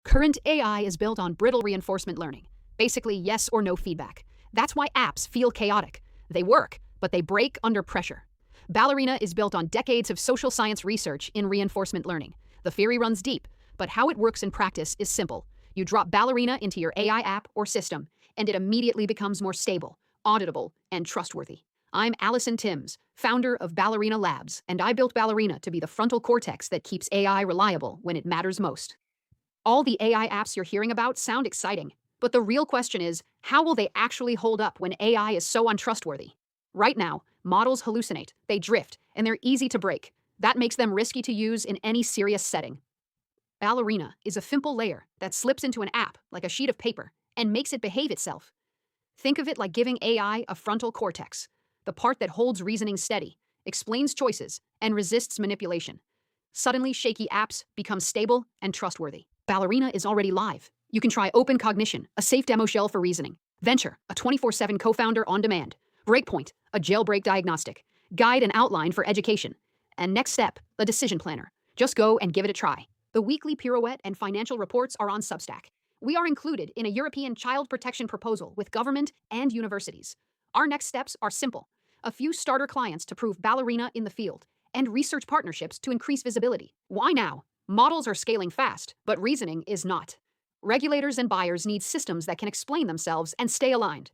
Current AI is built on brittle reinforcement learning, basically yes or no feedback. That's why apps feel chaotic. They work, but they break under pressure. Ballerina is built on decades of social science research in reinforcement learning. The theory runs deep, but how it works in practice is simple. You drop Ballerina into your AI app or system, and it immediately becomes more stable, auditable, and trustworthy. I'm Allison Timms, founder of Ballerina Labs, and I built Ballerina to be the frontal cortex that keeps AI reliable when it matters most. All the AI apps you're hearing about sound exciting, but the real question is, how will they actually hold up when AI is so untrustworthy? Right now, models hallucinate, they drift, and they're easy to break. That makes them risky to use in any serious setting. Ballerina is a simple layer that slips into an app like a sheet of paper and makes it behave itself. Think of it like giving AI a frontal cortex, the part that holds reasoning steady, explains choices, and resists manipulation. Suddenly, shaky apps become stable and trustworthy. Ballerina is already live. You can try Open Cognition, a safe demo shell for reasoning; Venture, a 24/7 co-founder on demand; Breakpoint, a jailbreak diagnostic; Guide and Outline for education; and Next Step, the decision planner. Just go and give it a try. The weekly pirouette and financial reports are on Substack. We are included in a European child protection proposal with government and universities. Our next steps are simple: a few starter clients to prove Ballerina in the field, and research partnerships to increase visibility. Why now? Models are scaling fast, but reasoning is not. Regulators and buyers need systems that can explain themselves and stay aligned.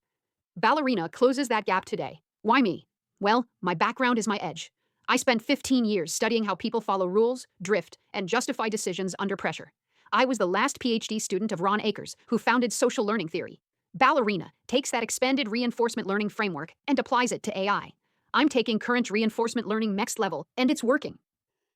Ballerina closes that gap today. Why me? Well, my background is my edge. I spent 15 years studying how people follow rules, drift, and justify decisions under pressure. I was the last PhD student of Ron Akers, who founded social learning theory. Ballerina takes that expanded reinforcement learning framework and applies it to AI. I'm taking current reinforcement learning next level, and it's working.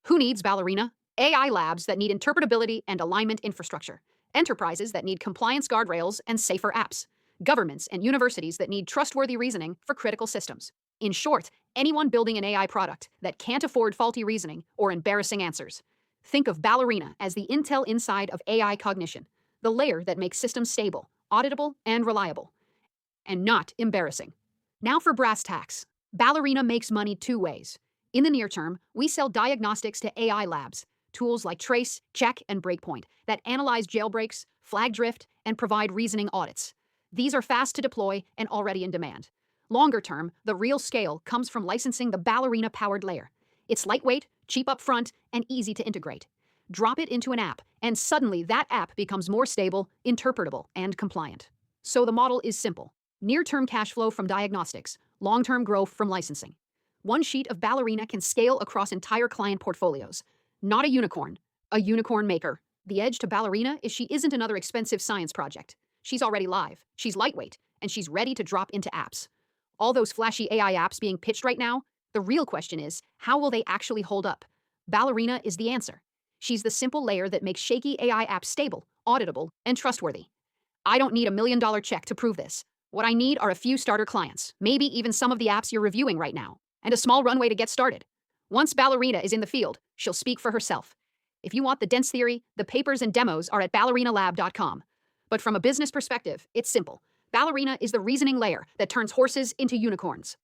Who needs Ballerina? AI labs that need interpretability and alignment infrastructure. Enterprises that need compliance guardrails and safer apps. Governments and universities that need trustworthy reasoning for critical systems. In short, anyone building an AI product that can't afford faulty reasoning or embarrassing answers. Think of Ballerina as the Intel inside of AI cognition, the layer that makes systems stable, auditable, and reliable, and not embarrassing. Now for brass tacks. Ballerina makes money two ways. In the near term, we sell diagnostics to AI labs, tools like Trace, Check, and Breakpoint that analyze jailbreaks, flag drift, and provide reasoning audits. These are fast to deploy and already in demand. Longer term, the real scale comes from licensing the Ballerina-powered layer. It's lightweight, cheap upfront, and easy to integrate. Drop it into an app, and suddenly that app becomes more stable, interpretable, and compliant. So the model is simple. Near-term cash flow from diagnostics, long-term growth from licensing. One sheet of Ballerina can scale across entire client portfolios. Not a unicorn maker. The edge to Ballerina is she isn't another expensive science project. She's already live, she's lightweight, and she's ready to drop into apps. All those flashy AI apps being pitched right now, the real question is, how will they actually hold up? Ballerina is the answer. She's the simple layer that makes shaky AI apps stable, auditable, and trustworthy. I don't need $1 million check to prove this. What I need are a few starter clients, maybe even some of the apps you're reviewing right now, and a small runway to get started. Once Ballerina is in the field, she'll speak for herself. If you want the dense theory, the papers and demos are at ballerinalab.com. But from a business perspective, it's simple. Ballerina is the reasoning layer that turns horses into unicorns.